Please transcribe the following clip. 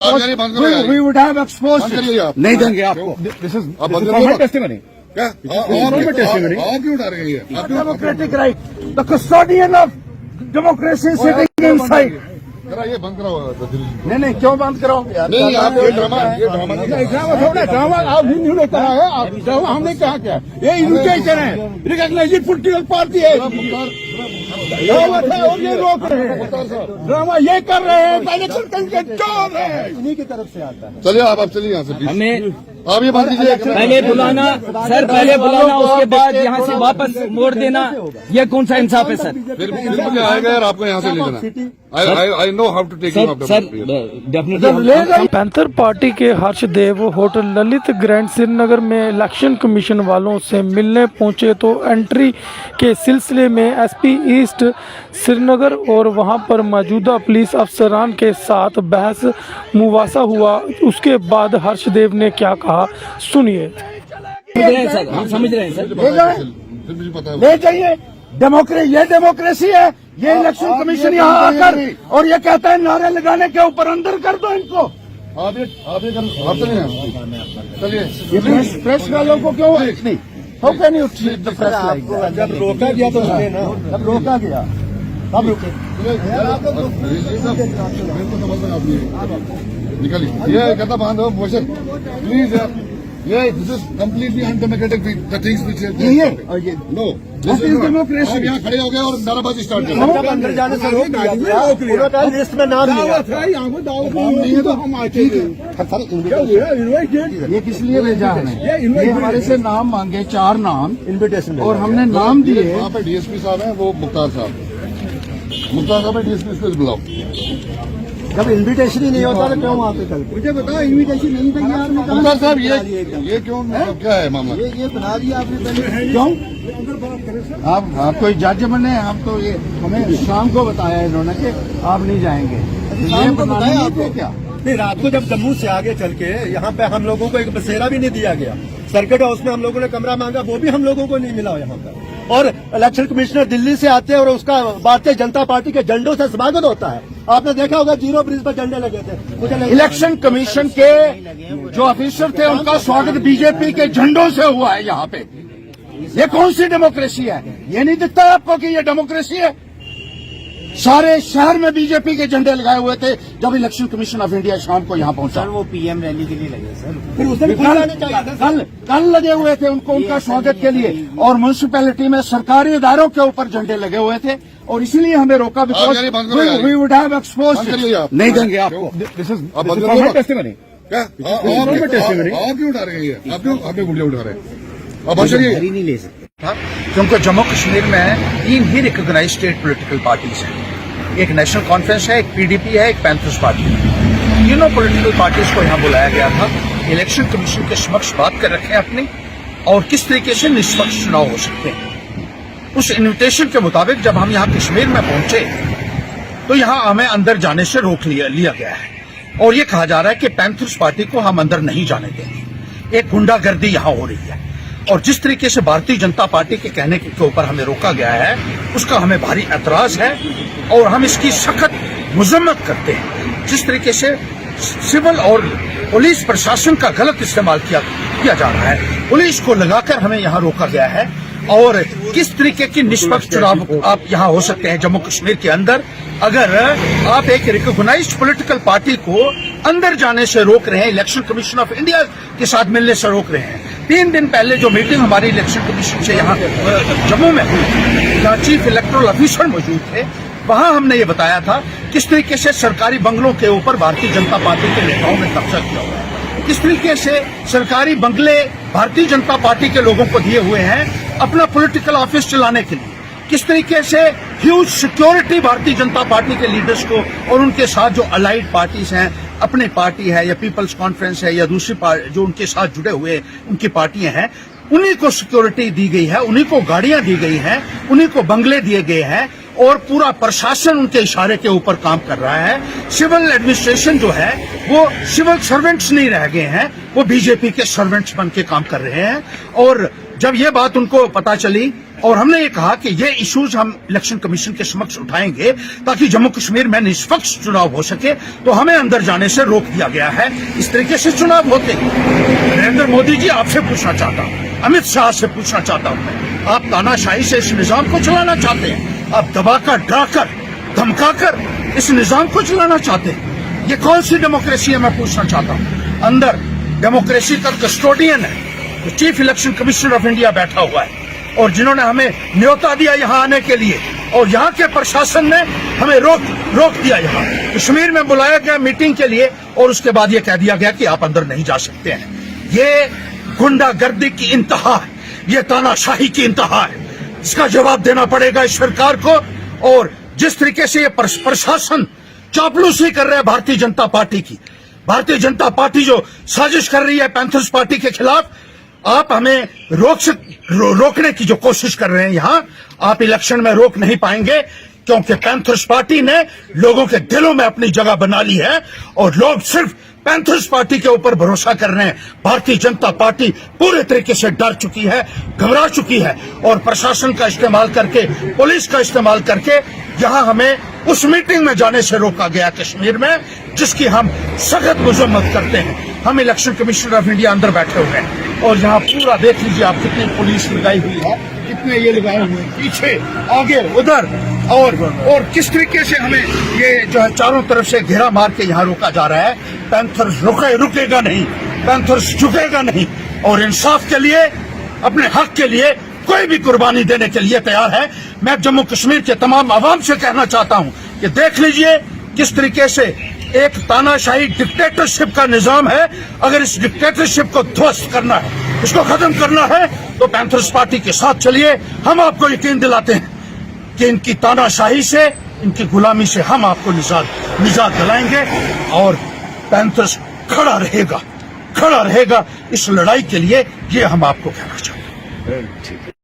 We would have exposed it. नहीं देंगे आपको। This is for testimony. क्या आप क्यों उठा रहे हैं ये? Democratic right. The custodian of democracy sitting inside. जरा ये बंद कराओ। नहीं क्यों बंद कराओगे यार? नहीं आप ये ड्रामा नहीं ड्रामा आप नहीं होता है। आप ड्रामा हमने कहा क्या? ये इन्विटेशन है, रिकॉग्नाइज्ड पॉलिटिकल पार्टी है और ये रोक रहे हैं, ड्रामा ये कर रहे हैं, इलेक्शन के चोर है, इन्हीं की तरफ से आता है। चलिए आप चलिए यहाँ से। हमें आप ये बात कीजिए। पहले बुलाना सर, पहले बुलाना, उसके बाद यहाँ से वापस मोड़ देना, ये कौन सा इंसाफ है सर? फिर मुझे आएगा यार आपको यहाँ से ले जाना। I know how to take you out. Sir definitely panther party के हर्षदेव होटल ललित ग्रैंड श्रीनगर में इलेक्शन कमीशन वालों से मिलने पहुंचे तो एंट्री के सिलसिले में एसपी ईस्ट श्रीनगर और वहां पर मौजूदा पुलिस अफसरान के साथ बहस मुवासा हुआ। उसके बाद हर्षदेव ने क्या कहा सुनिए। सर हम समझ रहे हैं सर। मुझे पता है। ले जाइए। ये डेमोक्रेसी है। ये इलेक्शन कमीशन यहाँ आकर और ये कहता है नारे लगाने के ऊपर अंदर कर दो इनको। आप चलिए। ये प्रेस वालों को क्यों नहीं हो क्या नहीं उठी? जब रोका गया तो जब रोका गया तब रुके। निकलिए। ये कहता बांध हो मोशन प्लीज यार। ये this is completely undemocratic the things which no this is democracy. आप यहाँ खड़े हो गए और नाराबाजी स्टार्ट कर जब अंदर जाने से रोक दिया, लिस्ट में नाम नहीं है तो हम आए। ये किस लिए भेजा हमें? ये हमारे से नाम मांगे, 4 नाम इन्विटेशन और हमने नाम दिए। वहाँ पे डीएसपी साहब हैं, वो मुख्तार साहब है, डीएसपी से बुलाओ। जब इन्विटेशन ही नहीं होता तो क्यों वहाँ पे कल? मुझे बताओ इन्विटेशन नहीं था यार। मुख्तार साहब ये क्यों क्या है मामला? ये बना दिया आपने पहले क्यों? आप कोई जज बने? आप तो ये हमें शाम को बताया इन्होंने कि आप नहीं जाएंगे। शाम को बताया आपको क्या? नहीं, रात को जब जम्मू से आगे चल के यहाँ पे हम लोगों को एक बसेरा भी नहीं दिया गया। सर्किट हाउस में हम लोगों ने कमरा मांगा, वो भी हम लोगों को नहीं मिला यहाँ पर। और इलेक्शन कमिश्नर दिल्ली से आते हैं और उसका भारतीय जनता पार्टी के झंडों से स्वागत होता है। आपने देखा होगा जीरो ब्रिज पर झंडे लगे थे। इलेक्शन कमीशन के जो ऑफिसर थे उनका स्वागत बीजेपी के झंडों से हुआ है यहाँ पे। ये कौन सी डेमोक्रेसी है? ये नहीं दिखता है आपको कि ये डेमोक्रेसी है? सारे शहर में बीजेपी के झंडे लगाए हुए थे जब इलेक्शन कमीशन ऑफ इंडिया शाम को यहाँ पहुंचा। सर वो पीएम रैली के लिए लगे सर। फिर उस दिन कल लगे हुए थे उनका स्वागत के लिए। और म्यूनिसिपैलिटी में सरकारी इदारों के ऊपर झंडे लगे हुए थे और इसीलिए हमें रोका। We would have exposed. नहीं देंगे आपको। This is for testimony. क्या आप क्यों उठा रहे हैं ये? आप क्यों अपने गुड़िया उठा रहे हैं? अब चलिए। नहीं ले सकते क्योंकि जम्मू कश्मीर में 3 ही रिकॉग्नाइज्ड स्टेट पॉलिटिकल पार्टीज हैं। एक नेशनल कॉन्फ्रेंस है, एक पीडीपी है, एक पैंथर्स पार्टी है। तीनों पॉलिटिकल पार्टीज को यहाँ बुलाया गया था। इलेक्शन कमीशन के समक्ष बात कर रखे हैं अपनी और किस तरीके से निष्पक्ष चुनाव हो सकते हैं। उस इन्विटेशन के मुताबिक जब हम यहाँ कश्मीर में पहुंचे तो यहाँ हमें अंदर जाने से रोक लिया गया है और ये कहा जा रहा है कि पैंथर्स पार्टी को हम अंदर नहीं जाने देंगे। एक गुंडागर्दी यहाँ हो रही है और जिस तरीके से भारतीय जनता पार्टी के कहने के ऊपर हमें रोका गया है उसका हमें भारी ऐतराज है और हम इसकी सख्त मजम्मत करते हैं। जिस तरीके से सिविल और पुलिस प्रशासन का गलत इस्तेमाल किया जा रहा है, पुलिस को लगाकर हमें यहाँ रोका गया है और किस तरीके की निष्पक्ष चुनाव आप यहाँ हो सकते हैं जम्मू कश्मीर के अंदर अगर आप एक रिकॉग्नाइज्ड पॉलिटिकल पार्टी को अंदर जाने से रोक रहे हैं, इलेक्शन कमीशन ऑफ इंडिया के साथ मिलने से रोक रहे हैं। 3 दिन पहले जो मीटिंग हमारी इलेक्शन कमीशन से यहाँ जम्मू में हुई, जहाँ चीफ इलेक्टोरल ऑफिसर मौजूद थे, वहां हमने ये बताया था किस तरीके से सरकारी बंगलों के ऊपर भारतीय जनता पार्टी के नेताओं ने कब्जा किया हुआ है, किस तरीके से सरकारी बंगले भारतीय जनता पार्टी के लोगों को दिए हुए हैं अपना पॉलिटिकल ऑफिस चलाने के लिए, किस तरीके से huge security Bharatiya Janata party के लीडर्स को और उनके साथ जो अलाइड पार्टीज हैं, अपनी पार्टी है या पीपल्स कॉन्फ्रेंस है या दूसरी जो उनके साथ जुड़े हुए उनकी पार्टियां हैं, उन्हीं को सिक्योरिटी दी गई है, उन्हीं को गाड़ियां दी गई हैं, उन्हीं को बंगले दिए गए हैं और पूरा प्रशासन उनके इशारे के ऊपर काम कर रहा है। सिविल एडमिनिस्ट्रेशन जो है वो सिविल सर्वेंट्स नहीं रह गए हैं, वो बीजेपी के सर्वेंट्स बन के काम कर रहे हैं। और जब ये बात उनको पता चली और हमने ये कहा कि ये इश्यूज हम इलेक्शन कमीशन के समक्ष उठाएंगे ताकि जम्मू कश्मीर में निष्पक्ष चुनाव हो सके। तो हमें अंदर जाने से रोक दिया गया है। इस तरीके से चुनाव होते। नरेंद्र मोदी जी, आपसे पूछना चाहता हूं, अमित शाह से पूछना चाहता हूं, आप तानाशाही से इस निजाम को चलाना चाहते हैं? आप दबाकर, डराकर, धमकाकर इस निजाम को चलाना चाहते हैं? ये कौन सी डेमोक्रेसी है, मैं पूछना चाहता हूं। अंदर डेमोक्रेसी का कस्टोडियन है, तो chief election commissioner of India बैठा हुआ है, और जिन्होंने हमें न्योता दिया यहाँ आने के लिए, और यहाँ के प्रशासन ने हमें रोक दिया। यहाँ कश्मीर में बुलाया गया मीटिंग के लिए, और उसके बाद ये कह दिया गया कि आप अंदर नहीं जा सकते हैं। ये गुंडागर्दी की इंतहा है, ये तानाशाही की इंतहा है। इसका जवाब देना पड़ेगा इस सरकार को। और जिस तरीके से ये प्रशासन चापलूसी कर रहा है भारतीय जनता पार्टी की, भारतीय जनता पार्टी जो साजिश कर रही है पैंथर्स पार्टी के खिलाफ, आप हमें रोकने की जो कोशिश कर रहे हैं यहाँ, आप इलेक्शन में रोक नहीं पाएंगे, क्योंकि पैंथर्स पार्टी ने लोगों के दिलों में अपनी जगह बना ली है, और लोग सिर्फ पैंथर्स पार्टी के ऊपर भरोसा कर रहे हैं। भारतीय जनता पार्टी पूरे तरीके से डर चुकी है, घबरा चुकी है, और प्रशासन का इस्तेमाल करके, पुलिस का इस्तेमाल करके यहाँ हमें उस मीटिंग में जाने से रोका गया कश्मीर में, जिसकी हम सख्त मजम्मत करते हैं। हम इलेक्शन कमिश्नर ऑफ इंडिया अंदर बैठे हुए हैं, और यहाँ पूरा देख लीजिए आप कितनी पुलिस लगाई हुई है, कितने ये लगाए हुए हैं, पीछे, आगे, उधर, और किस तरीके से हमें ये जो है चारों तरफ से घेरा मार के यहाँ रोका जा रहा है। पैंथर्स रुकेगा नहीं, पैंथर्स झुकेगा नहीं, और इंसाफ के लिए, अपने हक के लिए कोई भी कुर्बानी देने के लिए तैयार है। मैं जम्मू कश्मीर के तमाम अवाम से कहना चाहता हूं कि देख लीजिए किस तरीके से एक तानाशाही डिक्टेटरशिप का निजाम है। अगर इस डिक्टेटरशिप को ध्वस्त करना है, इसको खत्म करना है, तो पैंथर्स पार्टी के साथ चलिए। हम आपको यकीन दिलाते हैं कि इनकी तानाशाही से, इनकी गुलामी से हम आपको निजात दिलाएंगे, और पैंथर्स खड़ा रहेगा इस लड़ाई के लिए। ये हम आपको कहना चाहते हैं।